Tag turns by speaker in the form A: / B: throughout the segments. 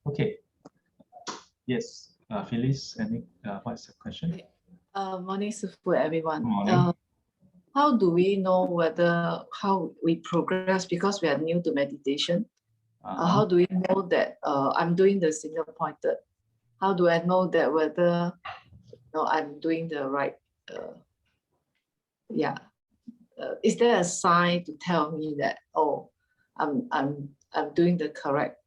A: Okay. Yes, Phyllis, any what's the question?
B: Okay. Morning, Sifu, everyone.
A: Morning.
B: How do we know whether how we progress because we are new to meditation? How do we know that I'm doing the single pointed? How do I know that whether I'm doing the right? Is there a sign to tell me that I'm doing the correct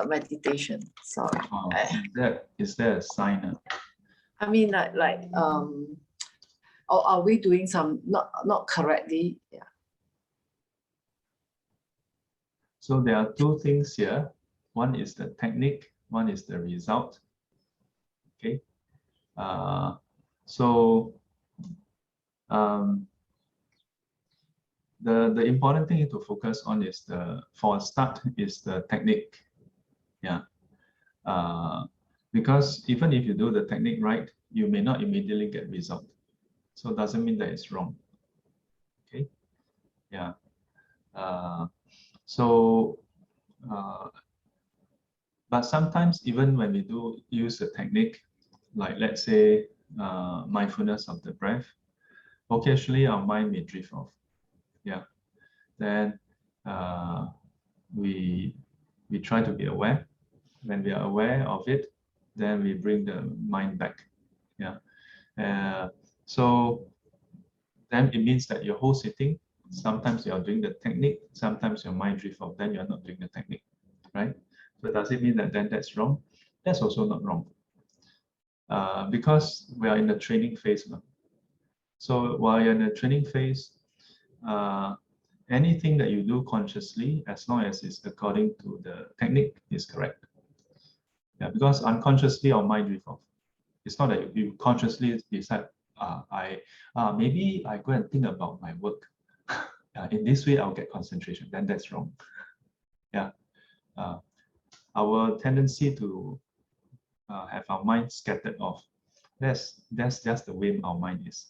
B: meditation? Sorry.
A: Is there a sign?
B: I mean, or are we doing some not correctly? Yeah.
A: So there are two things here. One is the technique, one is the result. Okay. The important thing to focus on is for a start is the technique. Yeah. Because even if you do the technique right, you may not immediately get result. So it doesn't mean that it's wrong. Okay. Yeah. But sometimes even when we do use the technique, like let's say mindfulness of the breath, occasionally our mind may drift off. Yeah. Then we try to be aware. When we are aware of it, then we bring the mind back. Yeah. So then it means that your whole sitting, sometimes you are doing the technique, sometimes your mind drift off, then you're not doing the technique, right? So does it mean that then that's wrong? That's also not wrong. Because we are in the training phase now. So while you're in the training phase, anything that you do consciously, as long as it's according to the technique, is correct. Yeah, because unconsciously our mind drift off. It's not that you consciously decide, maybe I go and think about my work. In this way, I'll get concentration. Then that's wrong. Yeah, our tendency to have our mind scattered off. That's just the way our mind is.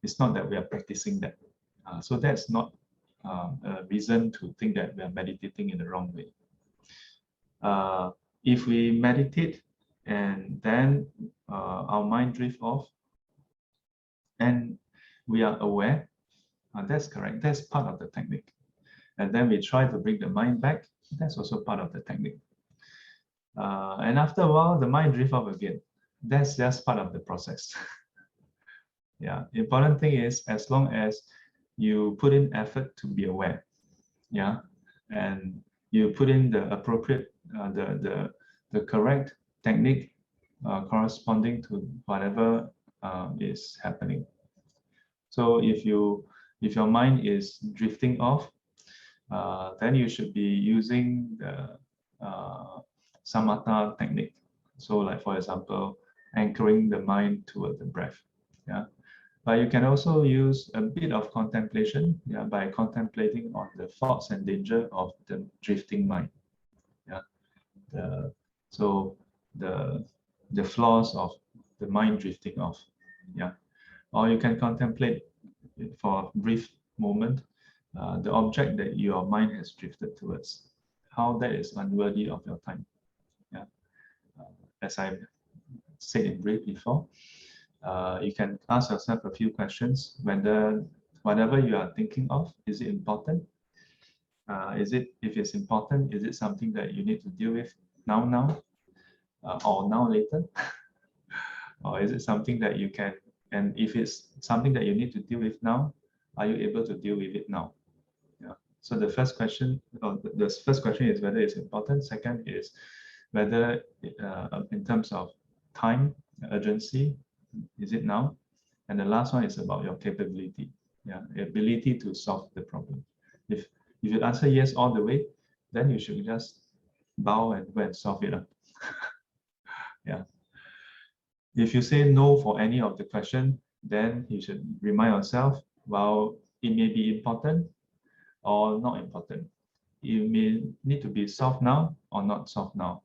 A: It's not that we are practicing that. So that's not a reason to think that we are meditating in the wrong way. If we meditate and then our mind drift off and we are aware, that's correct. That's part of the technique. And then we try to bring the mind back. That's also part of the technique. And after a while, the mind drift off again. That's just part of the process. Yeah, important thing is as long as you put in effort to be aware, yeah, and you put in the appropriate, the correct technique corresponding to whatever is happening. So if your mind is drifting off, then you should be using the samatha technique. So like for example, anchoring the mind toward the breath. Yeah. But you can also use a bit of contemplation, yeah, by contemplating on the faults and danger of the drifting mind. Yeah. So the flaws of the mind drifting off. Yeah. Or you can contemplate for a brief moment the object that your mind has drifted towards, how that is unworthy of your time. Yeah. As I said in brief before, you can ask yourself a few questions whether whatever you are thinking of, is it important? If it's important, is it something that you need to deal with now, or now later? Or is it something that you can, and if it's something that you need to deal with now, are you able to deal with it now? Yeah. So the first question, the first question is whether it's important. Second is whether in terms of time, urgency, is it now? And the last one is about your capability, yeah, ability to solve the problem. If you answer yes all the way, then you should just bow and go and solve it. Yeah. If you say no for any of the question, then you should remind yourself, well, it may be important or not important. It may need to be solved now or not solved now,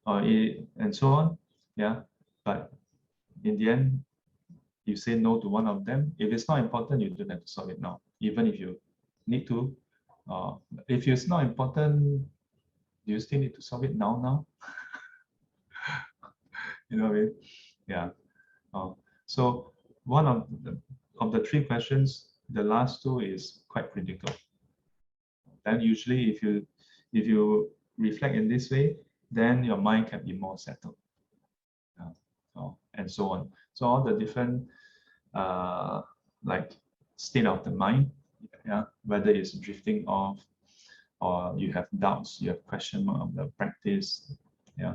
A: and so on. Yeah, but in the end, you say no to one of them. If it's not important, you don't have to solve it now, even if you need to. If it's not important, Do you still need to solve it now? You know what I mean? Yeah. So one of the three questions, the last two is quite critical. Then usually if you reflect in this way, then your mind can be more settled. And so on. So all the different like state of the mind, yeah, whether it's drifting off or you have doubts, you have question mark of the practice, yeah,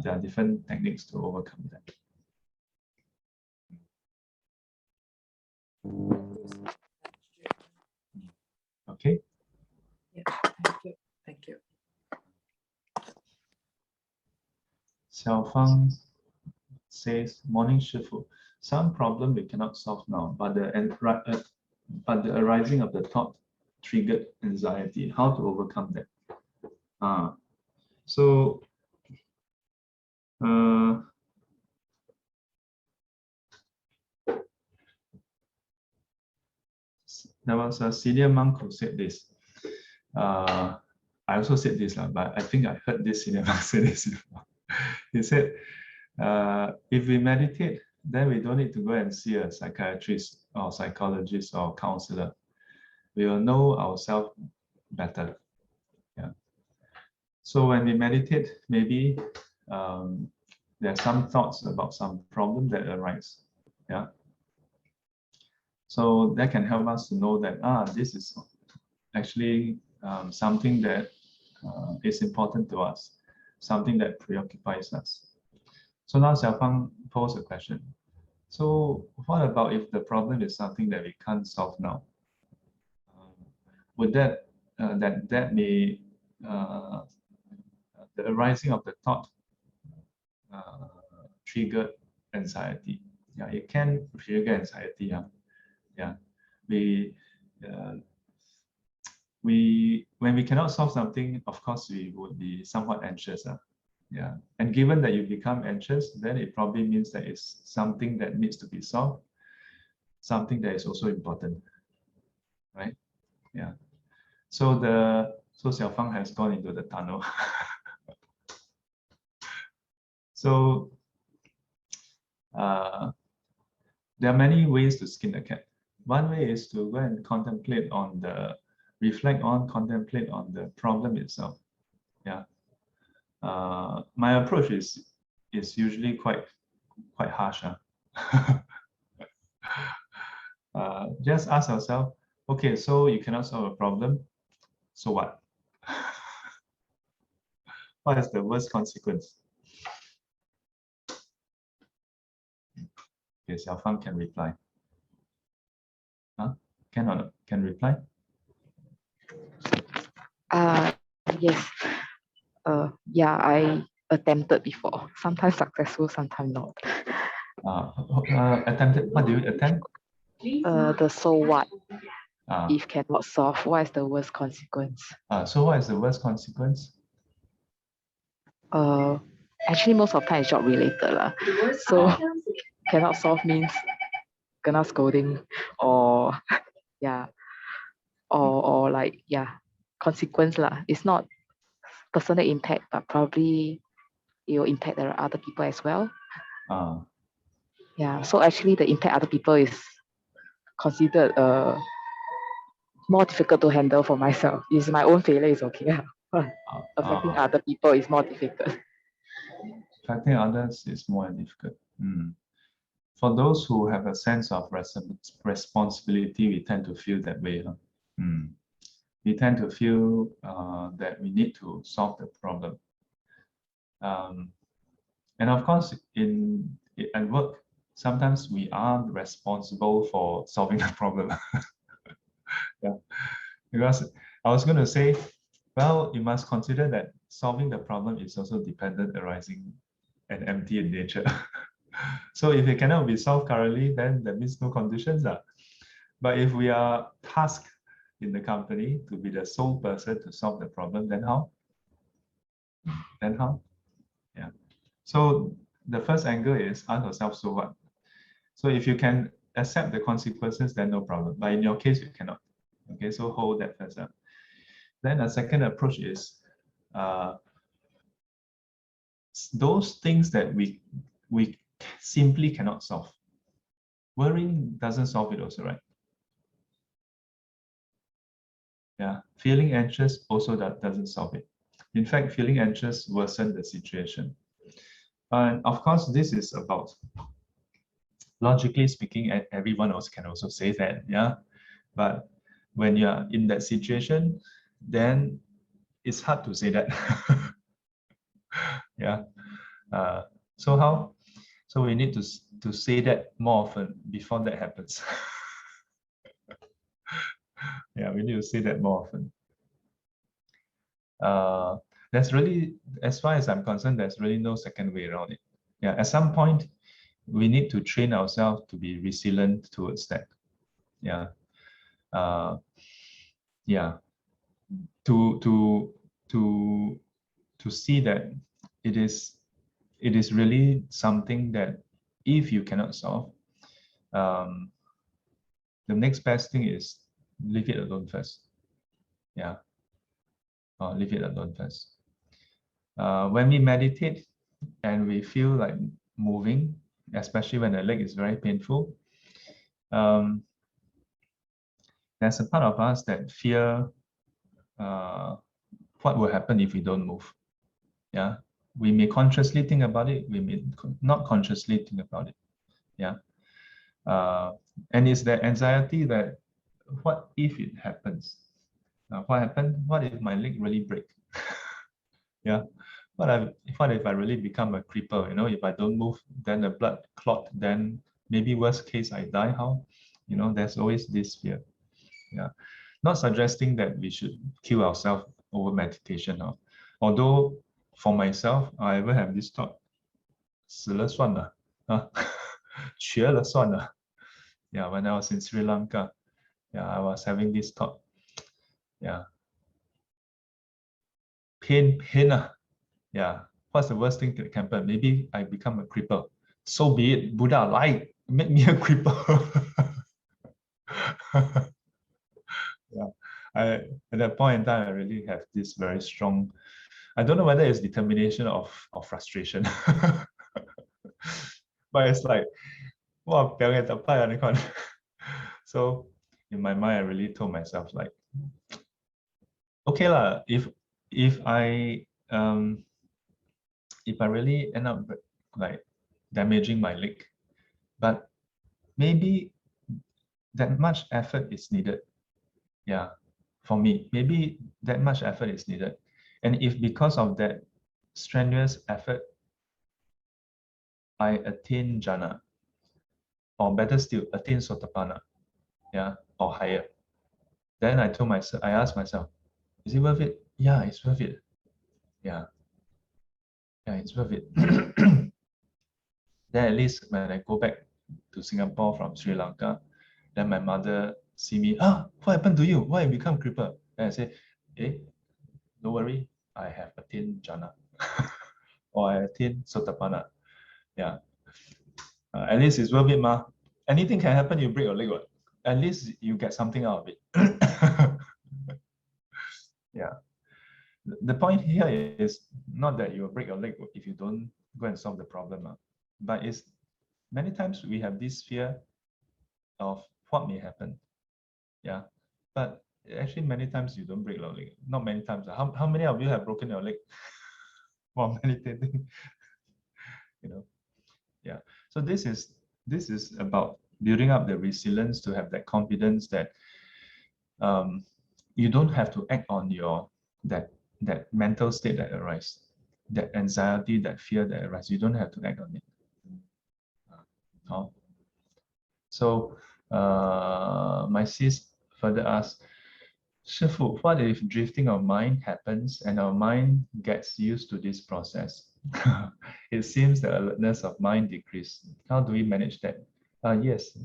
A: there are different techniques to overcome that. Okay.
B: Yeah, thank you. Thank you.
A: Xiaofang says, morning Shifu, some problem we cannot solve now, but the arising of the thought triggered anxiety. How to overcome that? So there was a senior monk who said this. I also said this, but I think I heard this senior monk say this before. He said, if we meditate, then we don't need to go and see a psychiatrist or psychologist or counselor. We will know ourselves better. Yeah. So when we meditate, maybe there are some thoughts about some problem that arise. Yeah. So that can help us to know that this is actually something that is important to us, something that preoccupies us. So now Xiaofang posed a question. So what about if the problem is something that we can't solve now? Would that may the arising of the thought trigger anxiety? Yeah, it can trigger anxiety. Yeah, when we cannot solve something, of course we would be somewhat anxious. Yeah, and given that you become anxious, then it probably means that it's something that needs to be solved, something that is also important, right? Yeah. So Xiaofang has gone into the tunnel. So there are many ways to skin a cat. One way is to go and contemplate on reflect on, contemplate on the problem itself. Yeah. My approach is usually quite harsh. Just ask yourself, okay, so you cannot solve a problem, so what? What is the worst consequence? Okay, Xiaofang can reply. Huh? Can or not? Can reply?
C: Yes. Yeah, I attempted before. Sometimes successful, sometimes not.
A: Attempted. What do you attempt?
C: The so what? If cannot solve, what is the worst consequence?
A: So what is the worst consequence?
C: Actually, most of the time it's job related lah. So cannot solve means kena scolding or yeah, or like consequence lah. It's not personal impact, but probably it will impact the other people as well. Yeah, so actually the impact other people is considered more difficult to handle for myself. It's my own failure is okay. Affecting other people is more difficult.
A: Affecting others is more difficult. For those who have a sense of responsibility, we tend to feel that way. We tend to feel that we need to solve the problem. And of course, at work, sometimes we are responsible for solving the problem. Yeah, because I was going to say, well, you must consider that solving the problem is also dependent arising and empty in nature. So if it cannot be solved currently, then that means no conditions. But if we are tasked in the company to be the sole person to solve the problem, then how? Then how? Yeah. So the first angle is ask yourself, so what? So if you can accept the consequences, then no problem. But in your case, you cannot. Okay, so hold that first up. Then a second approach is those things that we simply cannot solve. Worrying doesn't solve it also, right? Yeah, feeling anxious also doesn't solve it. In fact, feeling anxious worsens the situation. And of course, this is about, logically speaking, everyone else can also say that, yeah. But when you're in that situation, then it's hard to say that. Yeah. So how? So we need to say that more often before that happens. Yeah, we need to say that more often. There's really, as far as I'm concerned, there's really no second way around it. Yeah, at some point, we need to train ourselves to be resilient towards that. Yeah. Yeah. To see that it is really something that if you cannot solve, the next best thing is leave it alone first. Yeah. Leave it alone first. When we meditate and we feel like moving, especially when the leg is very painful, there's a part of us that fear what will happen if we don't move. Yeah, we may consciously think about it, we may not consciously think about it. Yeah, and it's that anxiety that what if it happens? What happened? What if my leg really break? Yeah, what if I really become a cripple? You know, if I don't move, then the blood clot. Then maybe worst case I die. How? You know, there's always this fear. Yeah, not suggesting that we should kill ourselves over meditation. Although for myself, I ever have this thought, 死了算了, 学了算了. Yeah, when I was in Sri Lanka, yeah, I was having this thought. Yeah, pain. Yeah, what's the worst thing that can happen? Maybe I become a cripple. So be it. Buddha, like, make me a cripple. Yeah, at that point in time, I really have this very strong, I don't know whether it's determination of frustration. But it's like, wow, so in my mind, I really told myself like, okay lah, if I really end up like damaging my leg, but maybe that much effort is needed. Yeah, for me, maybe that much effort is needed. And if because of that strenuous effort, I attain jhana, or better still, attain sotapanna, yeah, or higher, then I asked myself, is it worth it? Yeah, it's worth it. Yeah, it's worth it. Then at least when I go back to Singapore from Sri Lanka, then my mother see me, what happened to you? Why you become cripple? And I say, don't worry, I have attained jhana. Or I attained sotapanna. Yeah. At least it's worth it, ma. Anything can happen, you break your leg. At least you get something out of it. Yeah. The point here is not that you will break your leg if you don't go and solve the problem, but it's many times we have this fear of what may happen. Yeah, but actually many times you don't break your leg. Not many times. How many of you have broken your leg while meditating? You know, yeah. So this is about building up the resilience to have that confidence that you don't have to act on your that mental state that arises, that anxiety, that fear that arises. You don't have to act on it. So my sis further asks, Shifu, what if drifting of mind happens and our mind gets used to this process? It seems the alertness of mind decreases. How do we manage that? Yes,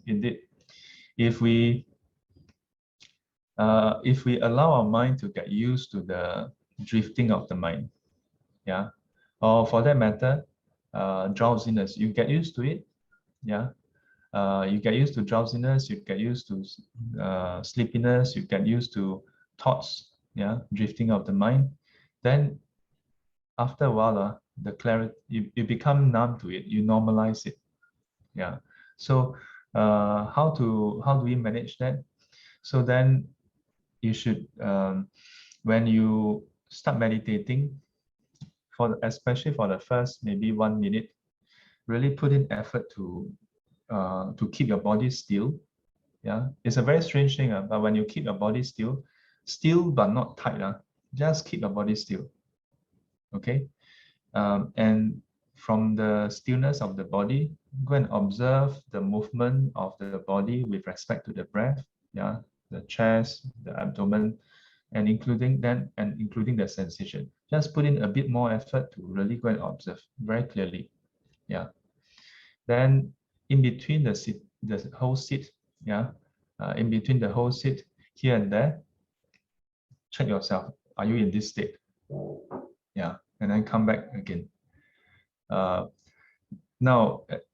A: indeed. If we allow our mind to get used to the drifting of the mind, yeah, or for that matter, drowsiness, you get used to it, yeah. You get used to drowsiness, you get used to sleepiness, you get used to thoughts, yeah, drifting of the mind. then after a while, the clarity, you become numb to it, you normalize it. Yeah. So how do we manage that? So then you should, when you start meditating, especially for the first maybe 1 minute, really put in effort to keep your body still. Yeah, it's a very strange thing, but when you keep your body still but not tight, just keep your body still. Okay, and from the stillness of the body, go and observe the movement of the body with respect to the breath. Yeah, the chest, the abdomen, and including the sensation. Just put in a bit more effort to really go and observe very clearly. Yeah. Then in between the whole sit, yeah, in between the whole sit, here and there, check yourself. Are you in this state? Yeah, and then come back again. Now,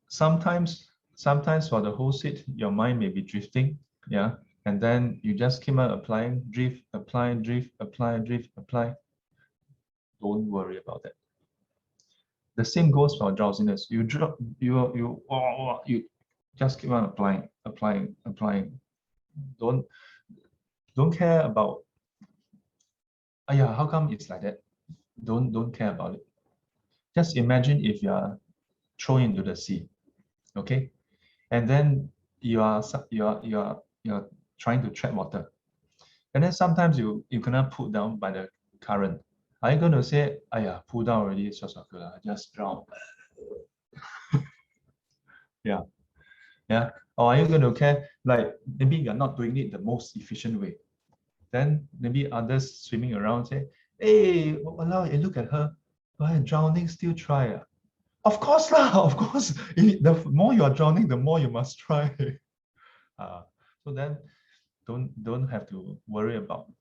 A: sometimes for the whole sit, your mind may be drifting. Yeah, and then you just keep on applying, drift, apply, drift, apply, drift, apply. Don't worry about that. The same goes for drowsiness. You just keep on applying. Don't care about, yeah, how come it's like that? Don't care about it. Just imagine if you are thrown into the sea, okay, and then you are trying to tread water, and then sometimes you cannot pull down by the current. Are you going to say, "Aya, pull down already, it's just okay, just drown"? Yeah. Or are you going to care, like maybe you're not doing it the most efficient way? Then maybe others swimming around say, "Hey, walao, look at her, why drowning still try?" Of course lah, of course. The more you are drowning, the more you must try. So then don't have to worry about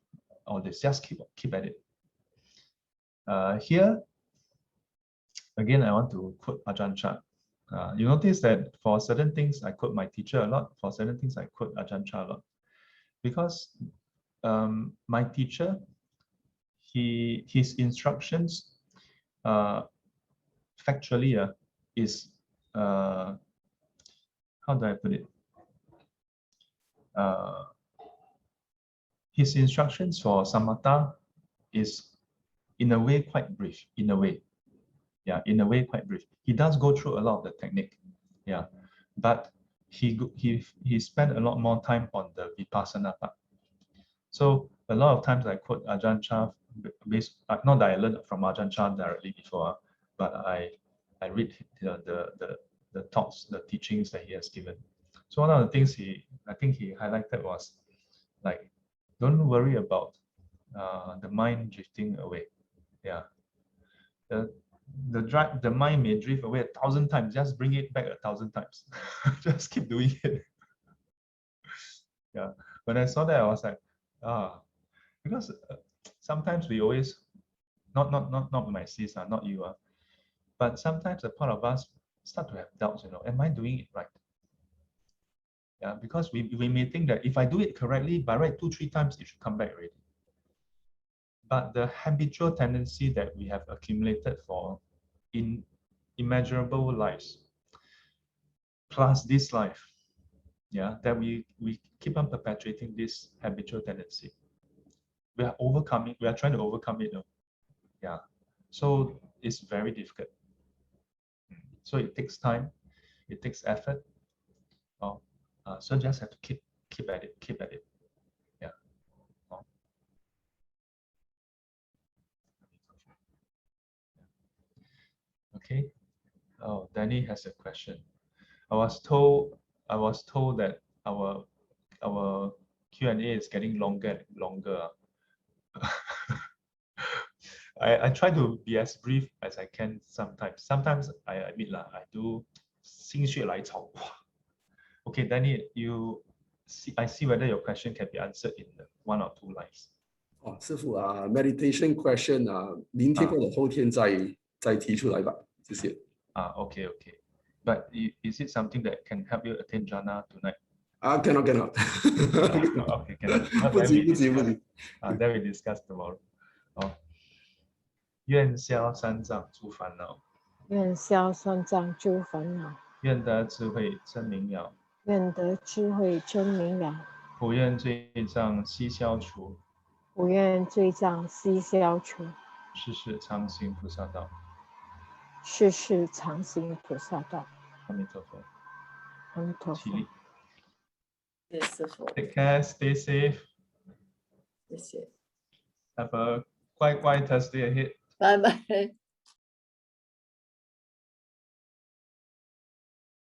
A: all this. Just keep at it. Here, again, I want to quote Ajahn Chah. You notice that for certain things, I quote my teacher a lot. For certain things, I quote Ajahn Chah a lot. Because my teacher, his instructions, factually, is, how do I put it? His instructions for samatha is in a way quite brief, in a way. Yeah, in a way quite brief. He does go through a lot of the technique. Yeah, but he spent a lot more time on the vipassana part. So a lot of times I quote Ajahn Chah, not that I learned from Ajahn Chah directly before, but I read the talks, the teachings that he has given. So one of the things I think he highlighted was like, don't worry about the mind drifting away. Yeah, the mind may drift away 1,000 times. Just bring it back 1,000 times. Just keep doing it. Yeah, when I saw that, I was like, because sometimes we always, not my sis, not you, but sometimes a part of us start to have doubts. Am I doing it right? Yeah, because we may think that if I do it correctly, by right 2-3 times it should come back already. But the habitual tendency that we have accumulated for immeasurable lives, plus this life, yeah, that we keep on perpetuating this habitual tendency. We are trying to overcome it. Yeah, so it's very difficult. So it takes time, it takes effort. So just have to keep at it. Yeah. Okay. Oh, Danny has a question. I was told that our Q&A is getting longer and longer. I try to be as brief as I can sometimes. Sometimes I admit I do 心血来潮. Okay, Danny, I see whether your question can be answered in 1 or 2 lines.
D: 师父meditation question 明天或者后天再提出来吧，谢谢。
A: Okay. But is it something that can help you attain jhana tonight?
D: Cannot.
A: Okay, cannot.
D: 不急。
A: Then we discuss tomorrow. 愿消三障诸烦恼，
E: 愿消三障诸烦恼，
A: 愿得智慧真明了，
E: 愿得智慧真明了，
A: 普愿罪障悉消除，
E: 普愿罪障悉消除，
A: 世世常行菩萨道。
E: 世世常行菩萨道。
A: 阿弥陀佛。
E: 阿弥陀佛。
A: 起立。
B: 谢谢师傅，
A: Take care, stay safe.
B: 谢谢，
A: Have a 乖乖 Thursday ahead.
B: 拜拜。